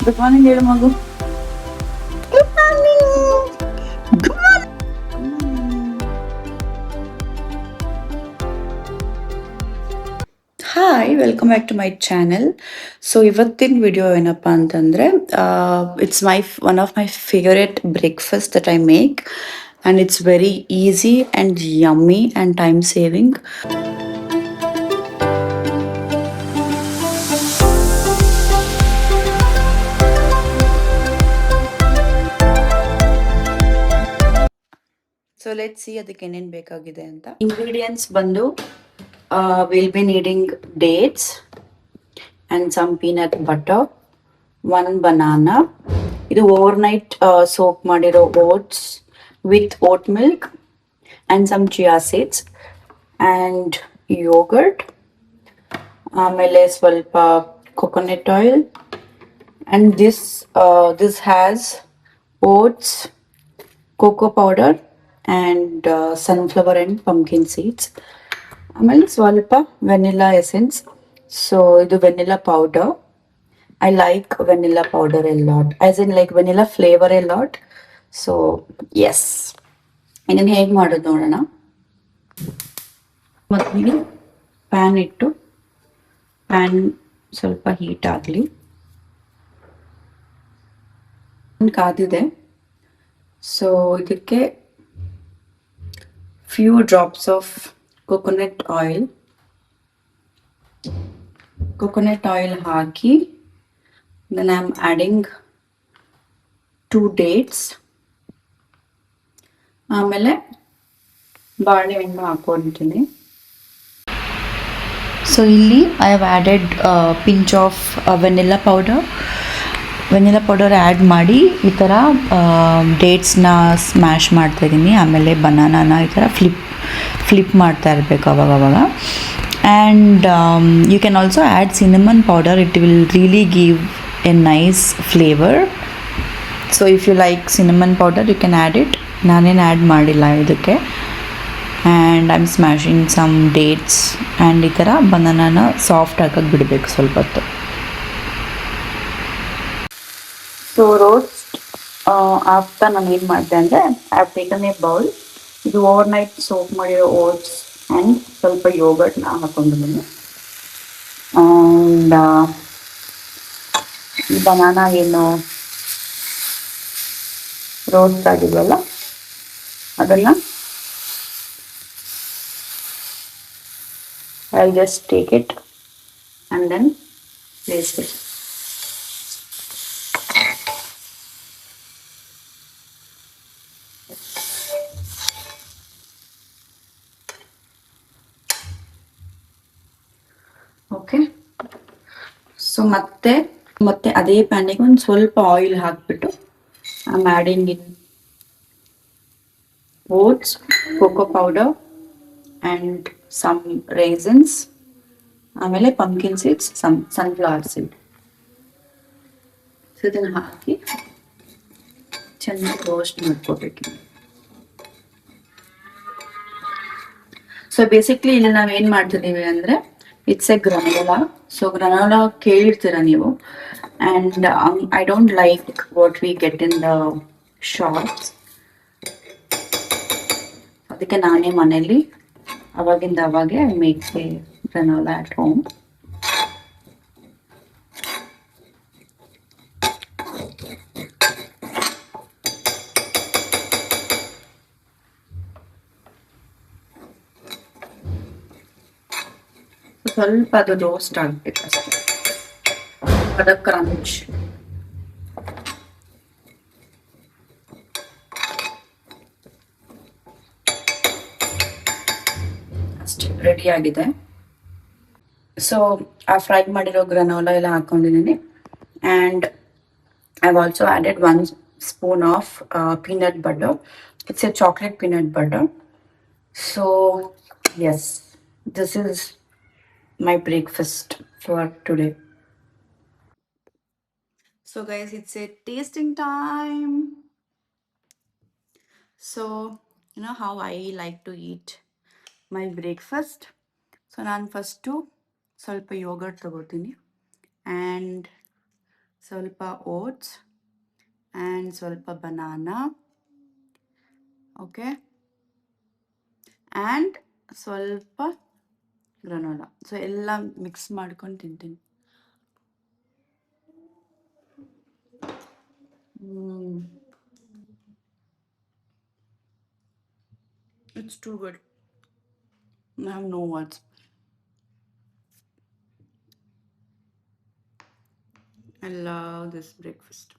Good morning ಹೇಳು ಮಗು. Hi, welcome back to my channel. So ಇವತ್ತಿನ ವಿಡಿಯೋ ಏನಪ್ಪ ಅಂತಂದರೆ, it's one of my favourite breakfast that I make, and it's very easy and yummy and time saving. So let's see ಅದಕ್ಕೆ ಏನೇನು ಬೇಕಾಗಿದೆ ಅಂತ. Ingredients ಬಂದು will be needing dates and some peanut butter, 1 banana. ಇದು overnight soak ಮಾಡಿರೋ oats with oat milk and some chia seeds and yogurt. ಆಮೇಲೆ ಸ್ವಲ್ಪ coconut oil and this has oats, cocoa powder and sunflower and pumpkin seeds. ಆಮೇಲೆ ಸ್ವಲ್ಪ vanilla essence. So ಇದು vanilla powder. I like vanilla powder a lot, as in like vanilla flavor a lot. So yes, ಇದನ್ನು ಹೇಗೆ ಮಾಡೋದು ನೋಡೋಣ. ಮೊದಲಿಗೆ PAN ಇಟ್ಟು, PAN ಸ್ವಲ್ಪ ಹೀಟ್ ಆಗಲಿ. ಕಾದಿದೆ. ಸೊ ಇದಕ್ಕೆ few drops of coconut oil hockey, then I'm adding 2 dates. ಆಮೇಲೆ ಬಾಳೆಹಣ್ಣು ಹಾಕೊಂಡಿದ್ದೀನಿ. ಸೊ ಇಲ್ಲಿ I have added pinch off vanilla powder add ಮಾಡಿ ಈ ಥರ ಡೇಟ್ಸ್ನ ಸ್ಮ್ಯಾಶ್ ಮಾಡ್ತಾಯಿದ್ದೀನಿ. ಆಮೇಲೆ ಬನಾನಾನ ಈ ಥರ ಫ್ಲಿಪ್ ಮಾಡ್ತಾ ಇರಬೇಕು ಅವಾಗವಾಗ. And you can also add cinnamon powder. It will really give a nice flavor. So if you like cinnamon powder, you can add it. ನಾನೇನು ಆ್ಯಡ್ ಮಾಡಿಲ್ಲ ಇದಕ್ಕೆ. And I am smashing some dates and ಈ ಥರ ಬನಾನಾನ soft ಹಾಕಕ್ಕೆ ಬಿಡಬೇಕು ಸ್ವಲ್ಪ ಹೊತ್ತು. So roast ಆಗ್ತಾ ನಾನು ಏನು ಮಾಡಿದೆ ಅಂದರೆ, I have taken A bowl. ಇದು ಓವರ್ನೈಟ್ ಸೋಕ್ ಮಾಡಿರೋ ಓಟ್ಸ್ ಆ್ಯಂಡ್ ಸ್ವಲ್ಪ ಯೋಗರ್ಟ್ನ ಹಾಕೊಂಡಿದ್ದೀನಿ. ಆ್ಯಂಡ್ ಈ ಬನಾನಾ ಏನು ರೋಸ್ಟ್ ಆಗಿದೆಯಲ್ಲ ಅದನ್ನು I just take it and then place it. Okay. So ಮತ್ತೆ ಅದೇ ಪ್ಯಾನಿಗೆ ಒಂದು ಸ್ವಲ್ಪ ಆಯಿಲ್ ಹಾಕಿಬಿಟ್ಟು I am adding in oats, cocoa powder and some raisins, ಆಮೇಲೆ pumpkin seeds, sunflower seed. So ಇದನ್ನು ಹಾಕಿ ಚೆನ್ನಾಗಿ ರೋಸ್ಟ್ ಮಾಡ್ಕೋಬೇಕು. ಸೊ ಬೇಸಿಕ್ಲಿ ಇಲ್ಲಿ ನಾವೇನು ಮಾಡ್ತಿದ್ದೀವಿ ಅಂದರೆ, it's a granola. So granola ಕೇಳಿರ್ತೀರ ನೀವು. And I don't like what we get in the shops. ಅದಕ್ಕೆ ನಾನೇ ಮನೇಲಿ ಅವಾಗೆ I make a granola at home. ಸ್ವಲ್ಪ ಅದು ರೋಸ್ಟ್ ಆಗಬೇಕು ಅಷ್ಟೇ, ಅದ ಕ್ರಂಚ್. ಅಷ್ಟೇ, ರೆಡಿ ಆಗಿದೆ. ಸೊ ಆ ಫ್ರೈ ಮಾಡಿರೋ ಗ್ರನೋಲಾ ಎಲ್ಲ ಹಾಕೊಂಡಿದ್ದೀನಿ. And I have also added 1 spoon of peanut butter. It's a chocolate peanut butter. So yes, this is my breakfast for today. So guys, it's a tasting time. So you know how I like to eat my breakfast. So ನಾನು first ಸ್ವಲ್ಪ yoghurt ತಗೋತೀನಿ and ಸ್ವಲ್ಪ oats and ಸ್ವಲ್ಪ banana. Okay, and ಸ್ವಲ್ಪ granola. So ಎಲ್ಲ mix ಮಾಡ್ಕೊಂಡು ತಿಂತೀನಿ. It's too good. I have no words. I love this breakfast.